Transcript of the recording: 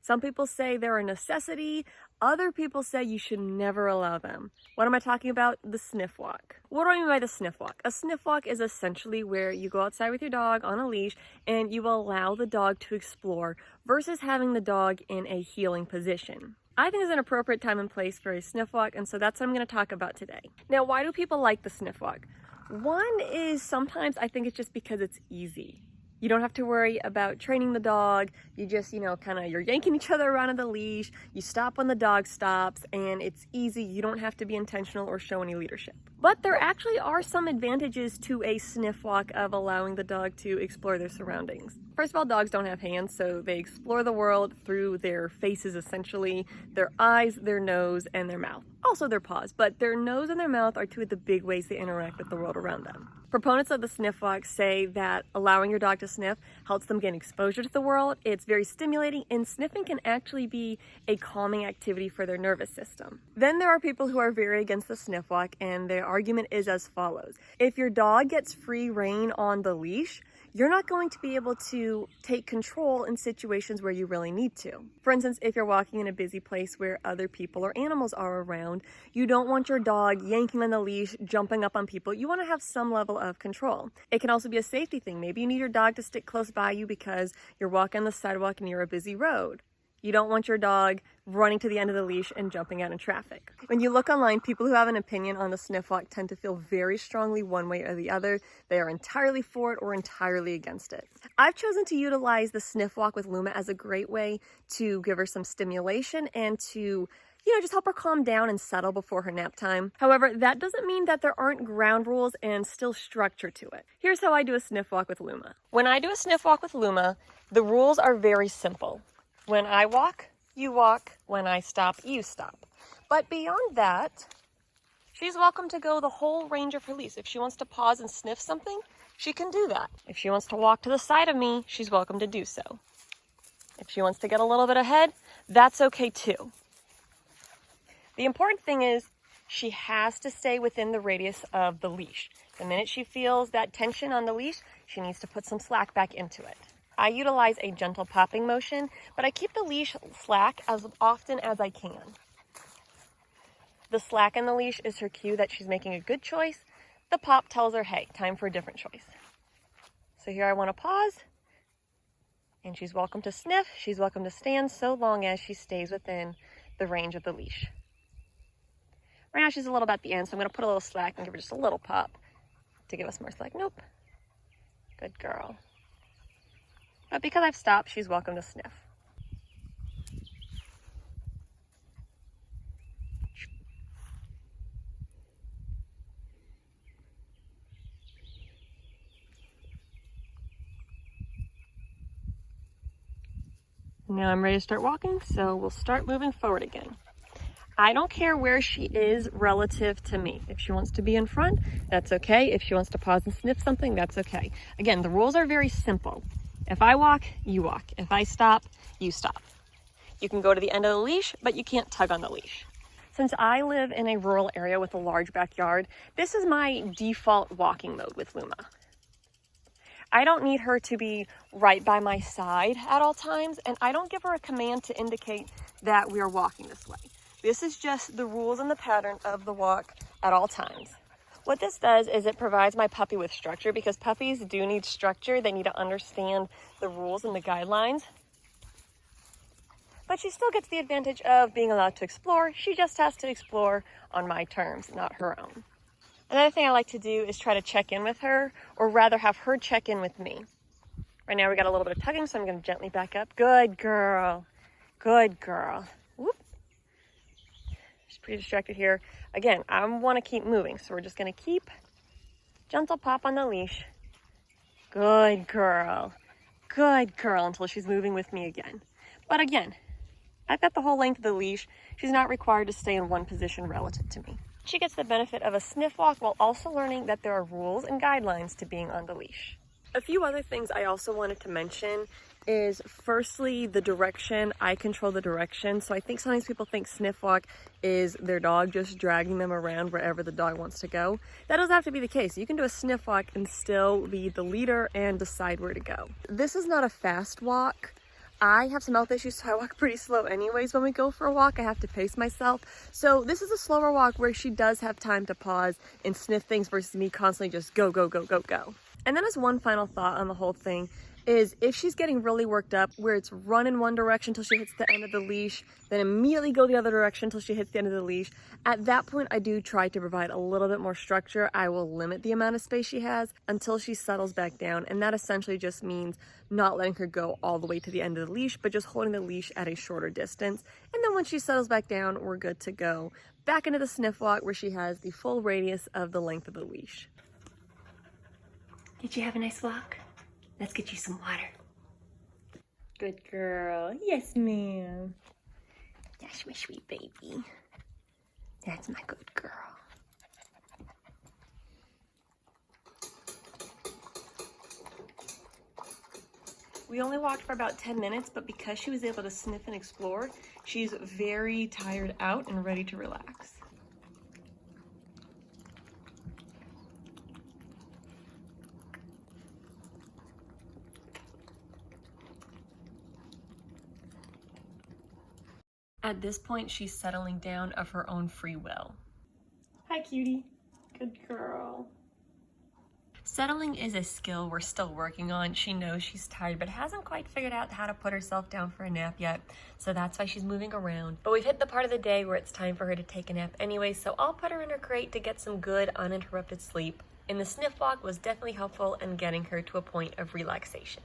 Some people say they're a necessity. Other people say you should never allow them. What am I talking about? The sniff walk. What do I mean by the sniff walk? A sniff walk is essentially where you go outside with your dog on a leash and you allow the dog to explore versus having the dog in a heeling position. I think it's an appropriate time and place for a sniff walk, and so that's what I'm going to talk about today. Now, why do people like the sniff walk? One is sometimes I think it's just because it's easy. You don't have to worry about training the dog. You just, you're yanking each other around on the leash. You stop when the dog stops, and it's easy. You don't have to be intentional or show any leadership. But there actually are some advantages to a sniff walk of allowing the dog to explore their surroundings. First of all, dogs don't have hands, so they explore the world through their faces, essentially, their eyes, their nose, and their mouth. Also their paws, but their nose and their mouth are two of the big ways they interact with the world around them. Proponents of the sniff walk say that allowing your dog to sniff helps them gain exposure to the world. It's very stimulating, and sniffing can actually be a calming activity for their nervous system. Then there are people who are very against the sniff walk, and their argument is as follows. If your dog gets free rein on the leash, you're not going to be able to take control in situations where you really need to. For instance, if you're walking in a busy place where other people or animals are around, you don't want your dog yanking on the leash, jumping up on people. You want to have some level of control. It can also be a safety thing. Maybe you need your dog to stick close by you because you're walking on the sidewalk near a busy road. You don't want your dog running to the end of the leash and jumping out in traffic. When you look online, people who have an opinion on the sniff walk tend to feel very strongly one way or the other. They are entirely for it or entirely against it. I've chosen to utilize the sniff walk with Luma as a great way to give her some stimulation and to just help her calm down and settle before her nap time. However, that doesn't mean that there aren't ground rules and still structure to it. Here's how I do a sniff walk with Luma. When I do a sniff walk with Luma, the rules are very simple. When I walk, you walk. When I stop, you stop. But beyond that, she's welcome to go the whole range of her leash. If she wants to pause and sniff something, she can do that. If she wants to walk to the side of me, she's welcome to do so. If she wants to get a little bit ahead, that's okay too. The important thing is she has to stay within the radius of the leash. The minute she feels that tension on the leash, she needs to put some slack back into it. I utilize a gentle popping motion, but I keep the leash slack as often as I can. The slack in the leash is her cue that she's making a good choice. The pop tells her, hey, time for a different choice. So here I want to pause, and she's welcome to sniff. She's welcome to stand so long as she stays within the range of the leash. Right now she's a little bit at the end, so I'm going to put a little slack and give her just a little pop to give us more slack. Nope. Good girl. But because I've stopped, she's welcome to sniff. Now I'm ready to start walking, so we'll start moving forward again. I don't care where she is relative to me. If she wants to be in front, that's okay. If she wants to pause and sniff something, that's okay. Again, the rules are very simple. If I walk, you walk. If I stop, you stop. You can go to the end of the leash, but you can't tug on the leash. Since I live in a rural area with a large backyard, this is my default walking mode with Luma. I don't need her to be right by my side at all times, and I don't give her a command to indicate that we are walking this way. This is just the rules and the pattern of the walk at all times. What this does is it provides my puppy with structure, because puppies do need structure. They need to understand the rules and the guidelines. But she still gets the advantage of being allowed to explore. She just has to explore on my terms, not her own. Another thing I like to do is try to check in with her, or rather have her check in with me. Right now we got a little bit of tugging, so I'm going to gently back up. Good girl. Good girl. Whoop. She's pretty distracted here. Again, I want to keep moving, so we're just going to keep gentle pop on the leash. Good girl. Good girl, until she's moving with me again. But again, I've got the whole length of the leash. She's not required to stay in one position relative to me. She gets the benefit of a sniff walk while also learning that there are rules and guidelines to being on the leash. A few other things I also wanted to mention is, firstly, the direction. I control the direction. So I think sometimes people think sniff walk is their dog just dragging them around wherever the dog wants to go. That doesn't have to be the case. You can do a sniff walk and still be the leader and decide where to go. This is not a fast walk. I have some health issues, so I walk pretty slow anyways. When we go for a walk, I have to pace myself. So this is a slower walk where she does have time to pause and sniff things versus me constantly just go, go, go, go, go. And then as one final thought on the whole thing is if she's getting really worked up where it's run in one direction till she hits the end of the leash, then immediately go the other direction till she hits the end of the leash, at that point I do try to provide a little bit more structure. I will limit the amount of space she has until she settles back down, and that essentially just means not letting her go all the way to the end of the leash, but just holding the leash at a shorter distance. And then when she settles back down, we're good to go back into the sniff walk where she has the full radius of the length of the leash. Did you have a nice walk? Let's get you some water. Good girl. Yes, ma'am. That's my sweet baby. That's my good girl. We only walked for about 10 minutes, but because she was able to sniff and explore, she's very tired out and ready to relax. At this point, she's settling down of her own free will. Hi, cutie. Good girl. Settling is a skill we're still working on. She knows she's tired, but hasn't quite figured out how to put herself down for a nap yet. So that's why she's moving around. But we've hit the part of the day where it's time for her to take a nap anyway, so I'll put her in her crate to get some good, uninterrupted sleep. And the sniff walk was definitely helpful in getting her to a point of relaxation.